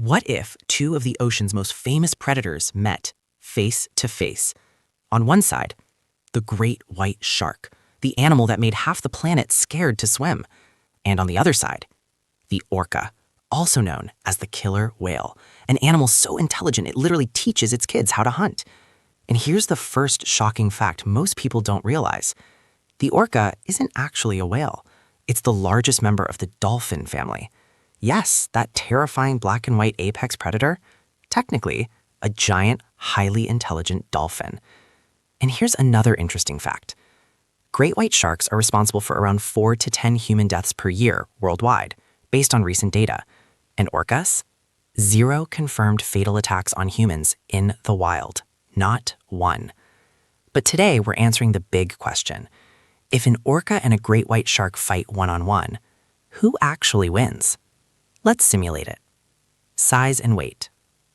What if two of the ocean's most famous predators met face to face? On one side, the great white shark, the animal that made half the planet scared to swim. And on the other side, the orca, also known as the killer whale, an animal so intelligent it literally teaches its kids how to hunt. And here's the first shocking fact most people don't realize. The orca isn't actually a whale. It's the largest member of the dolphin family. Yes, that terrifying black and white apex predator, technically a giant, highly intelligent dolphin. And here's another interesting fact. Great white sharks are responsible for around 4 to 10 human deaths per year worldwide, based on recent data. And orcas? 0 confirmed fatal attacks on humans in the wild. Not one. But today we're answering the big question. If an orca and a great white shark fight one-on-one, who actually wins? Let's simulate it. Size and weight.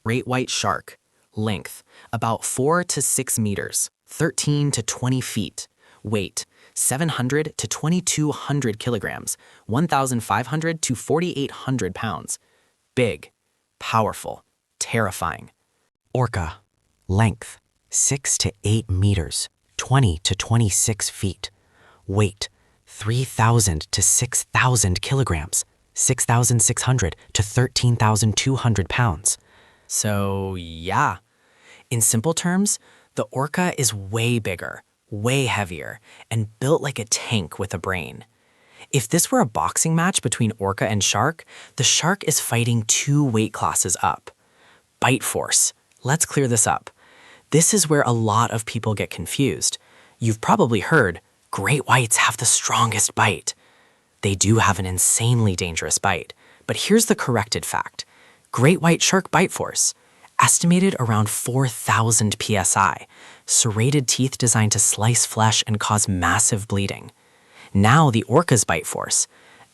Great white shark. Length, about 4 to 6 meters, 13 to 20 feet. Weight, 700 to 2,200 kilograms, 1,500 to 4,800 pounds. Big, powerful, terrifying. Orca. Length, 6 to 8 meters, 20 to 26 feet. Weight, 3,000 to 6,000 kilograms, 6,600 to 13,200 pounds. So yeah, in simple terms, the orca is way bigger, way heavier, and built like a tank with a brain. If this were a boxing match between orca and shark, the shark is fighting 2 weight classes up. Bite force. Let's clear this up. This is where a lot of people get confused. You've probably heard, great whites have the strongest bite. They do have an insanely dangerous bite, but here's the corrected fact. Great white shark bite force, estimated around 4,000 psi, serrated teeth designed to slice flesh and cause massive bleeding. Now the orca's bite force,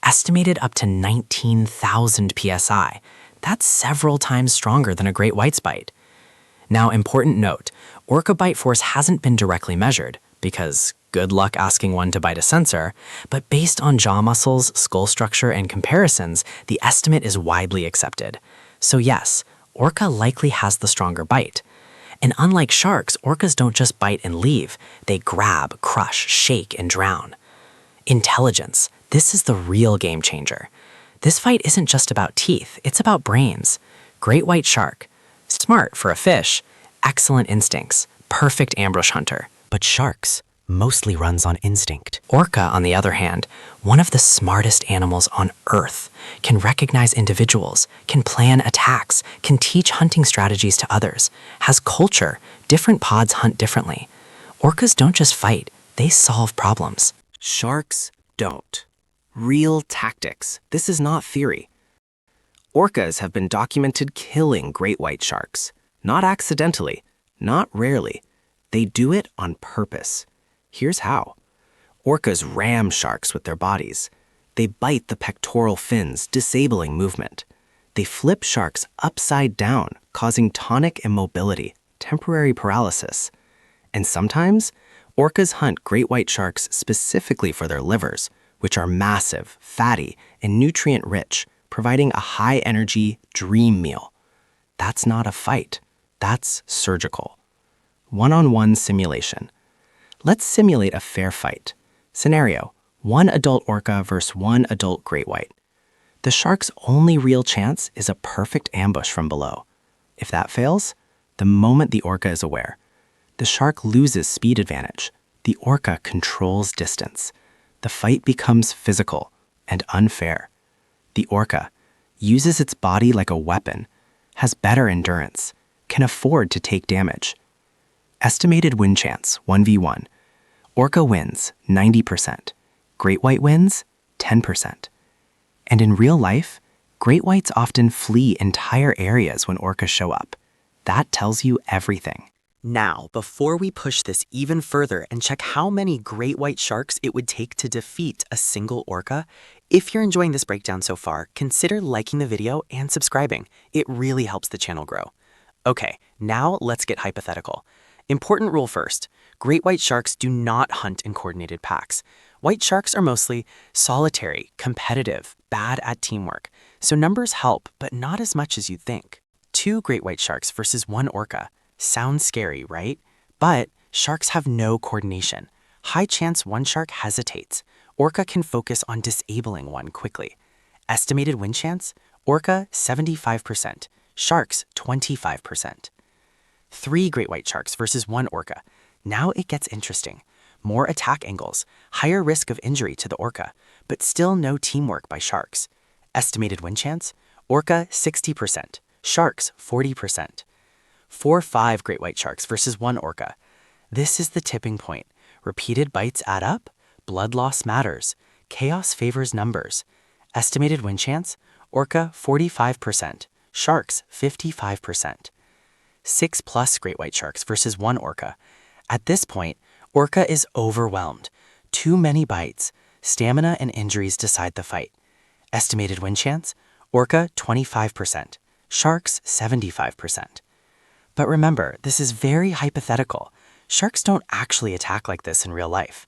estimated up to 19,000 psi. That's several times stronger than a great white's bite. Now, important note, orca bite force hasn't been directly measured, because good luck asking one to bite a sensor, but based on jaw muscles, skull structure, and comparisons, the estimate is widely accepted. So yes, orca likely has the stronger bite. And unlike sharks, orcas don't just bite and leave. They grab, crush, shake, and drown. Intelligence. This is the real game changer. This fight isn't just about teeth, it's about brains. Great white shark. Smart for a fish. Excellent instincts. Perfect ambush hunter. But sharks mostly runs on instinct. Orca, on the other hand, one of the smartest animals on Earth, can recognize individuals, can plan attacks, can teach hunting strategies to others, has culture. Different pods hunt differently. Orcas don't just fight, they solve problems. Sharks don't. Real tactics. This is not theory. Orcas have been documented killing great white sharks. Not accidentally, not rarely. They do it on purpose. Here's how. Orcas ram sharks with their bodies. They bite the pectoral fins, disabling movement. They flip sharks upside down, causing tonic immobility, temporary paralysis. And sometimes, orcas hunt great white sharks specifically for their livers, which are massive, fatty, and nutrient-rich, providing a high-energy dream meal. That's not a fight. That's surgical. One-on-one simulation. Let's simulate a fair fight. Scenario, 1 adult orca versus 1 adult great white. The shark's only real chance is a perfect ambush from below. If that fails, the moment the orca is aware, the shark loses speed advantage. The orca controls distance. The fight becomes physical and unfair. The orca uses its body like a weapon, has better endurance, can afford to take damage. Estimated win chance, 1v1. Orca wins, 90%. Great white wins, 10%. And in real life, great whites often flee entire areas when orcas show up. That tells you everything. Now, before we push this even further and check how many great white sharks it would take to defeat a single orca, if you're enjoying this breakdown so far, consider liking the video and subscribing. It really helps the channel grow. Okay, now let's get hypothetical. Important rule first. Great white sharks do not hunt in coordinated packs. White sharks are mostly solitary, competitive, bad at teamwork. So numbers help, but not as much as you'd think. Two great white sharks versus one orca. Sounds scary, right? But sharks have no coordination. High chance one shark hesitates. Orca can focus on disabling one quickly. Estimated win chance? Orca 75%, sharks 25%. Three great white sharks versus one orca. Now it gets interesting. More attack angles, higher risk of injury to the orca, but still no teamwork by sharks. Estimated win chance? Orca 60%, sharks 40%. 4-5 great white sharks versus one orca. This is the tipping point. Repeated bites add up, blood loss matters, chaos favors numbers. Estimated win chance? Orca 45%, sharks 55%. 6+ great white sharks versus one orca. At this point, orca is overwhelmed. Too many bites, stamina and injuries decide the fight. Estimated win chance? Orca 25%, sharks 75%. But remember, this is very hypothetical. Sharks don't actually attack like this in real life.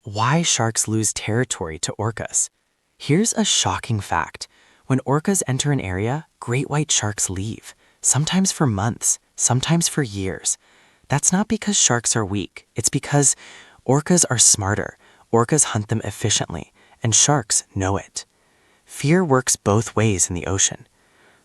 Why sharks lose territory to orcas? Here's a shocking fact. When orcas enter an area, great white sharks leave, sometimes for months, sometimes for years. That's not because sharks are weak. It's because orcas are smarter. Orcas hunt them efficiently, and sharks know it. Fear works both ways in the ocean.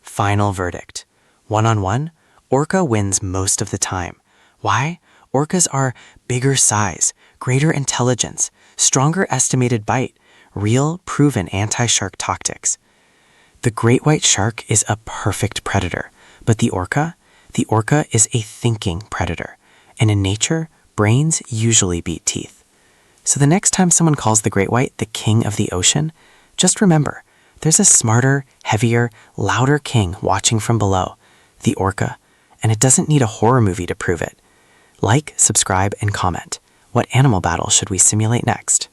Final verdict. One-on-one, orca wins most of the time. Why? Orcas are bigger size, greater intelligence, stronger estimated bite, real, proven anti-shark tactics. The great white shark is a perfect predator, but the orca is a thinking predator. And in nature, brains usually beat teeth. So the next time someone calls the great white the king of the ocean, just remember, there's a smarter, heavier, louder king watching from below, the orca, and it doesn't need a horror movie to prove it. Like, subscribe, and comment. What animal battle should we simulate next?